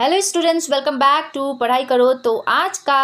Hello students, welcome back to पढ़ाई करो। तो आज का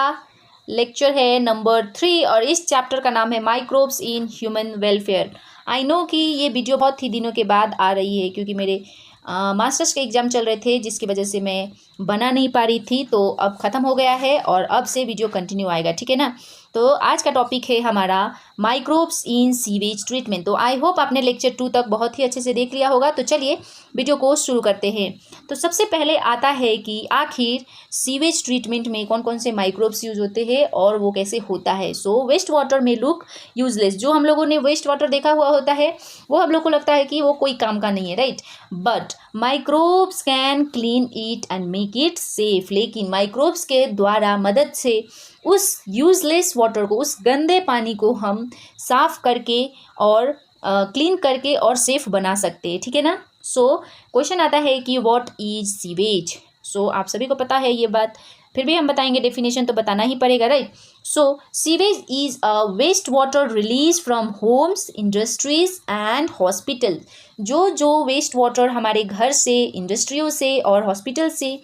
लेक्चर है नंबर 3 और इस चैप्टर का नाम है microbes in human welfare. I know कि ये वीडियो बहुत ही दिनों के बाद आ रही है क्योंकि मेरे मास्टर्स के एग्ज़ाम चल रहे थे जिसकी वजह से मैं बना नहीं पा रही थी। तो अब ख़त्म हो गया है और अब से वीडियो कंटिन्यू आएगा, ठीक है ना। तो आज का टॉपिक है हमारा माइक्रोब्स इन सीवेज ट्रीटमेंट। तो आई होप आपने लेक्चर 2 तक बहुत ही अच्छे से देख लिया होगा। तो चलिए वीडियो को शुरू करते हैं। तो सबसे पहले आता है कि आखिर सीवेज ट्रीटमेंट में कौन कौन से माइक्रोब्स यूज होते हैं और वो कैसे होता है। सो वेस्ट वाटर में लुक यूजलेस। जो हम लोगों ने वेस्ट वाटर देखा हुआ होता है वो हम लोग को लगता है कि वो कोई काम का नहीं है, right. But microbes can clean it and make it safe. लेकिन माइक्रोब्स के द्वारा मदद से उस यूजलेस वाटर को, उस गंदे पानी को हम साफ करके और क्लीन करके और सेफ बना सकते हैं, ठीक है ना। सो क्वेश्चन आता है कि व्हाट इज सीवेज। सो आप सभी को पता है ये बात, फिर भी हम बताएंगे, डेफिनेशन तो बताना ही पड़ेगा, right. So sewage is a waste water release from homes, industries and hospital. जो वेस्ट वाटर हमारे घर से, इंडस्ट्रियों से और हॉस्पिटल से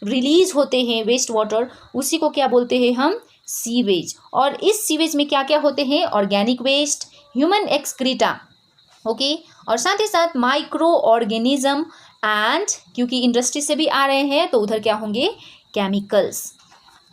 रिलीज होते हैं वेस्ट वाटर, उसी को क्या बोलते हैं हम, सीवेज। और इस सीवेज में क्या क्या होते हैं, organic waste, human excreta, okay, और साथ ही साथ माइक्रो ऑर्गेनिज्म एंड क्योंकि इंडस्ट्री से भी आ रहे हैं तो उधर क्या होंगे, केमिकल्स।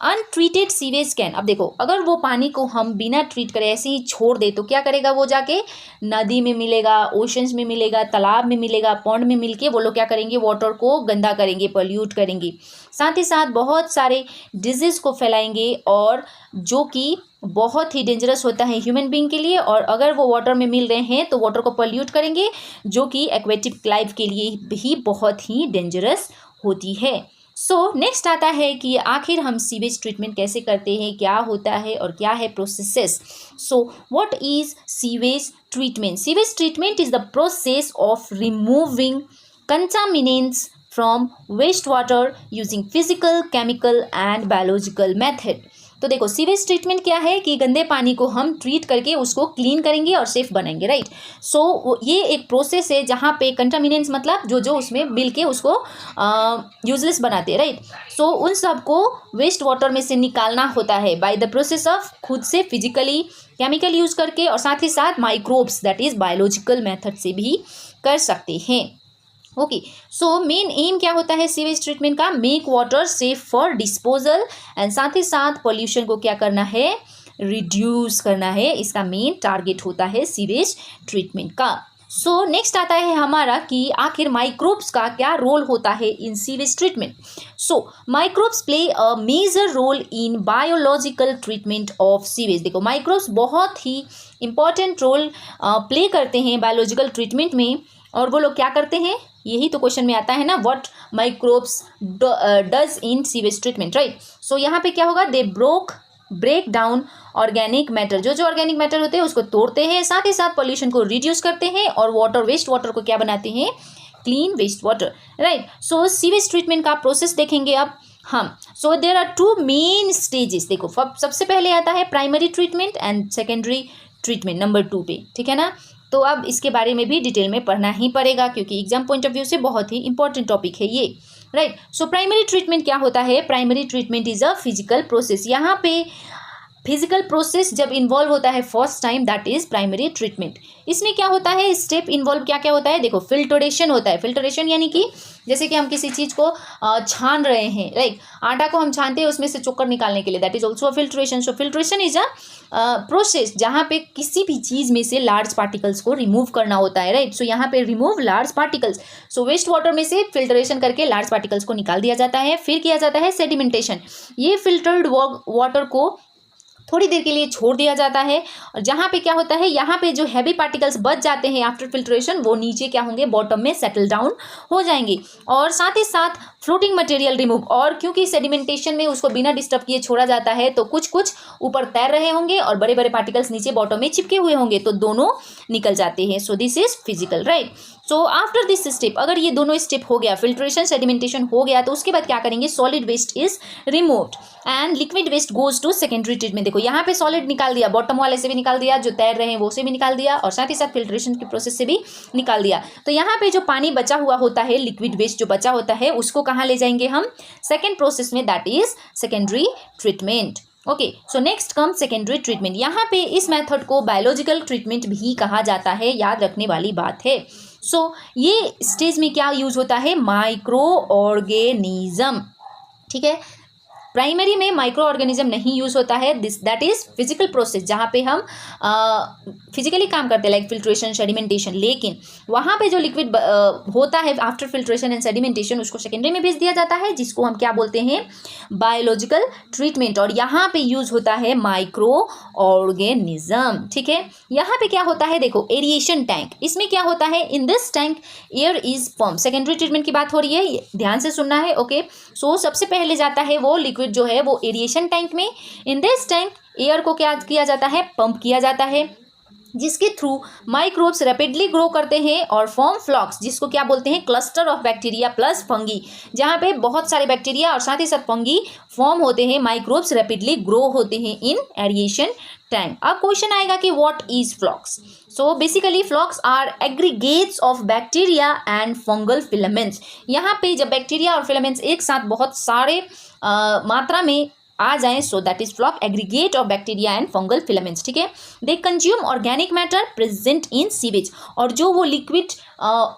अनट्रीटेड सीवेज कैन, अब देखो अगर वो पानी को हम बिना ट्रीट करे ऐसे ही छोड़ दे तो क्या करेगा, वो जाके नदी में मिलेगा, ओशंस में मिलेगा, तालाब में मिलेगा, पॉन्ड में मिलके वो लोग क्या करेंगे, वाटर को गंदा करेंगे, पोल्यूट करेंगे। साथ ही साथ बहुत सारे डिजीज़ को फैलाएंगे और जो कि बहुत ही डेंजरस होता है ह्यूमन बीइंग के लिए। और अगर वो वाटर में मिल रहे हैं तो वाटर को पोल्यूट करेंगे जो कि एक्वेटिक लाइफ के लिए भी बहुत ही डेंजरस होती है। सो नेक्स्ट आता है कि आखिर हम सीवेज ट्रीटमेंट कैसे करते हैं, क्या होता है और क्या है processes. So what is sewage treatment. Sewage treatment is the process of removing contaminants from wastewater using physical, chemical and biological method। तो देखो सीवेज ट्रीटमेंट क्या है कि गंदे पानी को हम ट्रीट करके उसको क्लीन करेंगे और सेफ बनाएंगे, राइट। सो ये एक प्रोसेस है जहाँ पे कंटामिनेंट्स मतलब जो उसमें मिल के उसको यूजलेस बनाते हैं, राइट। सो उन सब को वेस्ट वाटर में से निकालना होता है बाय द प्रोसेस ऑफ खुद से फिजिकली, केमिकल यूज करके और साथ ही साथ microbes that is biological method से भी कर सकते हैं। ओके, सो मेन एम क्या होता है सीवेज ट्रीटमेंट का, make water safe for disposal and साथ ही साथ पोल्यूशन को क्या करना है, रिड्यूस करना है। इसका मेन टारगेट होता है सीवेज ट्रीटमेंट का। सो नेक्स्ट आता है हमारा कि आखिर माइक्रोब्स का क्या रोल होता है in sewage treatment. So microbes play a major role in biological treatment of sewage. देखो माइक्रोब्स बहुत ही इंपॉर्टेंट रोल प्ले करते हैं बायोलॉजिकल ट्रीटमेंट में। और वो लोग क्या करते हैं, यही तो क्वेश्चन में आता है ना, what microbes does in sewage treatment, right. So यहाँ पे क्या होगा, they break down organic matter. जो ऑर्गेनिक मैटर होते हैं उसको तोड़ते हैं, साथ ही साथ पोल्यूशन को रिड्यूस करते हैं और वाटर, वेस्ट वाटर को क्या बनाते हैं, clean waste water, right. So sewage treatment का प्रोसेस देखेंगे अब हम। So there are 2 main stages. देखो सबसे पहले आता है primary treatment and secondary treatment number 2 पे, ठीक है ना। तो अब इसके बारे में भी डिटेल में पढ़ना ही पड़ेगा क्योंकि एग्जाम पॉइंट ऑफ व्यू से बहुत ही इंपॉर्टेंट टॉपिक है ये, राइट। सो प्राइमरी ट्रीटमेंट क्या होता है, primary treatment is a physical process. यहाँ पे फिजिकल प्रोसेस जब इन्वॉल्व होता है first time, that is primary treatment. इसमें क्या होता है, स्टेप इन्वॉल्व क्या क्या होता है, देखो फिल्ट्रेशन होता है। फिल्ट्रेशन यानी कि जैसे कि हम किसी चीज़ को छान रहे हैं, लाइक आटा को हम छानते हैं उसमें से चोकर निकालने के लिए, that is also a filtration. So filtration is a process जहाँ पे किसी भी चीज़ में से लार्ज पार्टिकल्स को रिमूव करना होता है, राइट। सो यहाँ पे रिमूव लार्ज पार्टिकल्स। सो वेस्ट वाटर में से फिल्ट्रेशन करके लार्ज पार्टिकल्स को निकाल दिया जाता है। फिर किया जाता है सेडिमेंटेशन। ये फिल्टर्ड वाटर को थोड़ी देर के लिए छोड़ दिया जाता है और जहाँ पे क्या होता है, यहाँ पे जो हैवी पार्टिकल्स बच जाते हैं आफ्टर फिल्ट्रेशन वो नीचे क्या होंगे, बॉटम में सेटल डाउन हो जाएंगे। और साथ ही साथ फ्लोटिंग मटेरियल रिमूव, और क्योंकि सेडिमेंटेशन में उसको बिना डिस्टर्ब किए छोड़ा जाता है तो कुछ ऊपर तैर रहे होंगे और बड़े बड़े पार्टिकल्स नीचे बॉटम में चिपके हुए होंगे, तो दोनों निकल जाते हैं। So this is physical, right. So after this step, अगर ये दोनों स्टेप हो गया, फिल्ट्रेशन सेडिमेंटेशन हो गया, तो उसके बाद क्या करेंगे, solid waste is removed and liquid waste goes to secondary treatment. देखो यहाँ पे सॉलिड निकाल दिया, बॉटम वाले से भी निकाल दिया, जो तैर रहे हैं वो से भी निकाल दिया, और साथ ही साथ फिल्ट्रेशन की प्रोसेस से भी निकाल दिया। तो यहाँ पे जो पानी बचा हुआ होता है, लिक्विड वेस्ट जो बचा होता है, उसको कहाँ ले जाएंगे हम, सेकेंड प्रोसेस में, that is secondary treatment. Okay, so next come secondary treatment. यहाँ पे इस मेथड को बायोलॉजिकल ट्रीटमेंट भी कहा जाता है, याद रखने वाली बात है। सो ये स्टेज में क्या यूज होता है, माइक्रो ऑर्गेनिज्म, ठीक है। प्राइमरी में माइक्रो ऑर्गेनिज्म नहीं यूज होता है, this that is physical process, जहाँ पे हम फिजिकली काम करते हैं, लाइक फिल्ट्रेशन सेडिमेंटेशन। लेकिन वहाँ पे जो लिक्विड होता है आफ्टर फिल्ट्रेशन एंड सेडिमेंटेशन, उसको सेकेंडरी में भेज दिया जाता है, जिसको हम क्या बोलते हैं, बायोलॉजिकल ट्रीटमेंट। और यहाँ पे यूज होता है माइक्रो ऑर्गेनिज्म, ठीक है। यहाँ पे क्या होता है, देखो एरिएशन टैंक, इसमें क्या होता है, in this tank air is form. Secondary treatment की बात हो रही है, ध्यान से सुनना है। ओके, सो सबसे पहले जाता है वो लिक्विड जो है वो एरिएशन टैंक में। इन दिस टैंक एयर को क्या किया जाता है, पंप किया जाता है, जिसके थ्रू माइक्रोब्स रैपिडली ग्रो करते हैं और फॉर्म फ्लॉक्स, जिसको क्या बोलते हैं, cluster of bacteria plus fungi, जहाँ पे बहुत सारे बैक्टीरिया और साथ ही साथ फंगी फॉर्म होते हैं, माइक्रोब्स रैपिडली ग्रो होते हैं इन एरिएशन टैंक। अब क्वेश्चन आएगा कि what is flocs. So basically flocs are aggregates of bacteria and fungal filaments. यहाँ पे जब बैक्टीरिया और फिलामेंट्स एक साथ बहुत सारे मात्रा में आ जाएं, so that is floc, aggregate of bacteria and fungal filaments, ठीक है। They consume organic matter present in sewage, और जो वो लिक्विड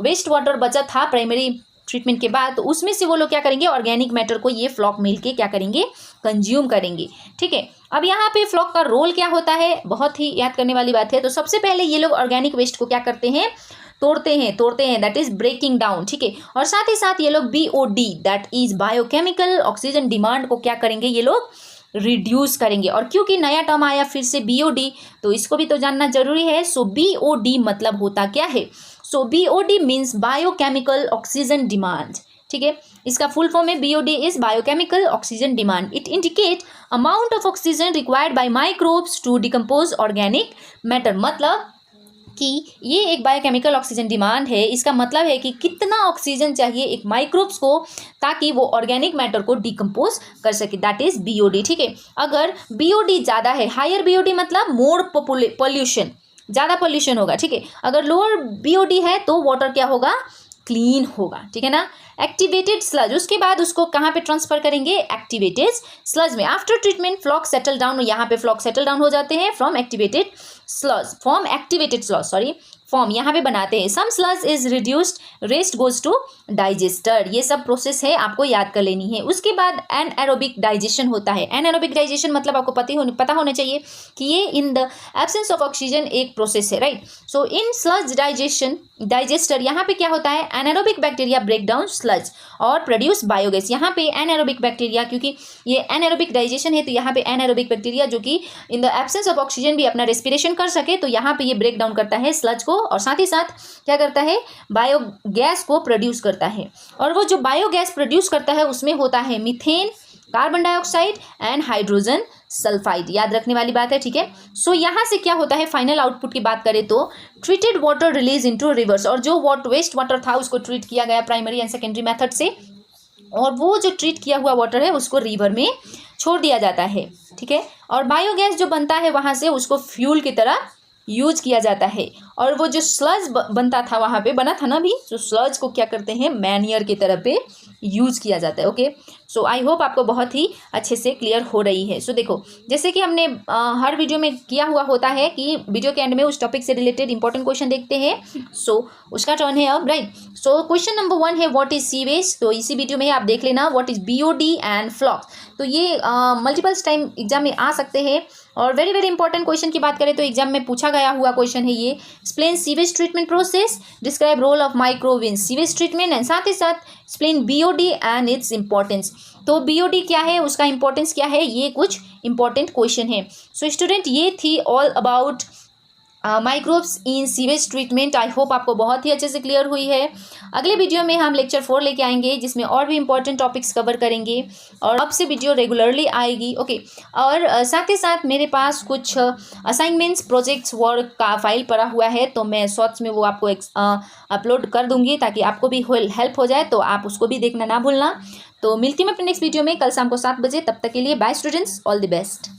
वेस्ट वाटर बचा था प्राइमरी ट्रीटमेंट के बाद, तो उसमें से वो लोग क्या करेंगे, ऑर्गेनिक मैटर को ये फ्लॉक मिलके क्या करेंगे, कंज्यूम करेंगे, ठीक है। अब यहाँ पे फ्लॉक का रोल क्या होता है, बहुत ही याद करने वाली बात है। तो सबसे पहले ये लोग ऑर्गेनिक वेस्ट को क्या करते हैं, तोड़ते हैं, दैट इज ब्रेकिंग डाउन, ठीक है। और साथ ही साथ ये लोग BOD, that is biochemical oxygen demand को क्या करेंगे, ये लोग रिड्यूस करेंगे। और क्योंकि नया टर्म आया फिर से BOD, तो इसको भी तो जानना जरूरी है। सो BOD मतलब होता क्या है, so BOD means biochemical oxygen demand, ठीक है। इसका फुल फॉर्म है BOD is biochemical oxygen demand. It indicate amount of oxygen required by microbes to decompose organic matter, मतलब कि ये एक बायोकेमिकल ऑक्सीजन डिमांड है। इसका मतलब है कि कितना ऑक्सीजन चाहिए एक माइक्रोब्स को ताकि वो ऑर्गेनिक मैटर को डिकम्पोज कर सके, दैट इज BOD, ठीक है। अगर BOD ज़्यादा है, हायर BOD मतलब मोर पॉल्यूशन, ज़्यादा पॉल्यूशन होगा, ठीक है। अगर लोअर BOD है तो वाटर क्या होगा, क्लीन होगा, ठीक है ना। एक्टिवेटेड स्लज, उसके बाद उसको कहाँ पे ट्रांसफर करेंगे, एक्टिवेटेड स्लज में। After treatment floc settle down, यहाँ पे फ्लॉक सेटल डाउन हो जाते हैं from activated sludge, form activated sludge, sorry form यहाँ पे बनाते हैं। Some sludge is reduced, rest goes to digester. ये सब प्रोसेस है, आपको याद कर लेनी है। उसके बाद एनएरोबिक डाइजेशन होता है। एनएरोबिक डाइजेशन मतलब आपको पता होना चाहिए कि ये in the absence of oxygen एक प्रोसेस है, right. So in sludge digester यहाँ पे क्या होता है, anaerobic bacteria break down sludge और प्रोड्यूस बायोगैस। यहाँ पे एनारोबिक बैक्टीरिया, क्योंकि ये एनारोबिक डाइजेशन है, तो यहाँ पे एनारोबिक बैक्टीरिया जो कि इन द एब्सेंस ऑफ ऑक्सीजन भी अपना रेस्पिरेशन कर सके, तो यहाँ पे ये ब्रेक डाउन करता है स्लज को, और साथ ही साथ क्या करता है, बायोगैस को प्रोड्यूस करता है। और वो जो बायोगैस प्रोड्यूस करता है उसमें होता है methane, carbon dioxide and hydrogen sulphide, याद रखने वाली बात है, ठीक है। सो यहाँ से क्या होता है, फाइनल आउटपुट की बात करें तो treated water release into reverse, और जो वेस्ट वाटर था उसको ट्रीट किया गया प्राइमरी एंड सेकेंडरी मेथड से, और वो जो ट्रीट किया हुआ वाटर है उसको रिवर में छोड़ दिया जाता है, ठीक है। और बायोगैस जो बनता है वहाँ से उसको फ्यूल की तरह यूज किया जाता है। और वो जो स्लज बनता था वहाँ पे बना था ना अभी, जो स्लज को क्या करते हैं, मैन्योर की तरह पे यूज किया जाता है। ओके, सो आई होप आपको बहुत ही अच्छे से क्लियर हो रही है। सो देखो, जैसे कि हमने हर वीडियो में किया हुआ होता है कि वीडियो के एंड में उस टॉपिक से रिलेटेड इंपॉर्टेंट क्वेश्चन देखते हैं। सो उसका टर्न है अब, राइट। सो क्वेश्चन नंबर 1 है व्हाट इज सीवेज। तो इसी वीडियो में आप देख लेना व्हाट इज BOD एंड फ्लॉक्स। तो ये मल्टीपल्स टाइम एग्जाम में आ सकते हैं, और वेरी वेरी इंपॉर्टेंट क्वेश्चन की बात करें तो एग्जाम में पूछा गया हुआ क्वेश्चन है ये। Explain sewage treatment process, describe role of microbe in sewage treatment, and साथ ही साथ explain BOD and its importance. तो BOD क्या है, उसका इंपॉर्टेंस क्या है, ये कुछ इंपॉर्टेंट क्वेश्चन है। सो स्टूडेंट, ये थी all about microbes in sewage treatment. I hope आपको बहुत ही अच्छे से क्लियर हुई है। अगले वीडियो में हम लेक्चर 4 लेके आएंगे, जिसमें और भी इंपॉर्टेंट टॉपिक्स कवर करेंगे और अब से वीडियो रेगुलरली आएगी। ओके, और साथ ही साथ मेरे पास कुछ असाइनमेंट्स, प्रोजेक्ट्स, वर्क का फाइल पड़ा हुआ है, तो मैं शॉर्ट्स में वो आपको अपलोड कर दूंगी ताकि आपको भी हेल्प हो जाए, तो आप उसको भी देखना ना भूलना। तो मिलती हूँ मैं अपने नेक्स्ट वीडियो में कल शाम को 7 बजे। तब तक के लिए bye students, all the best.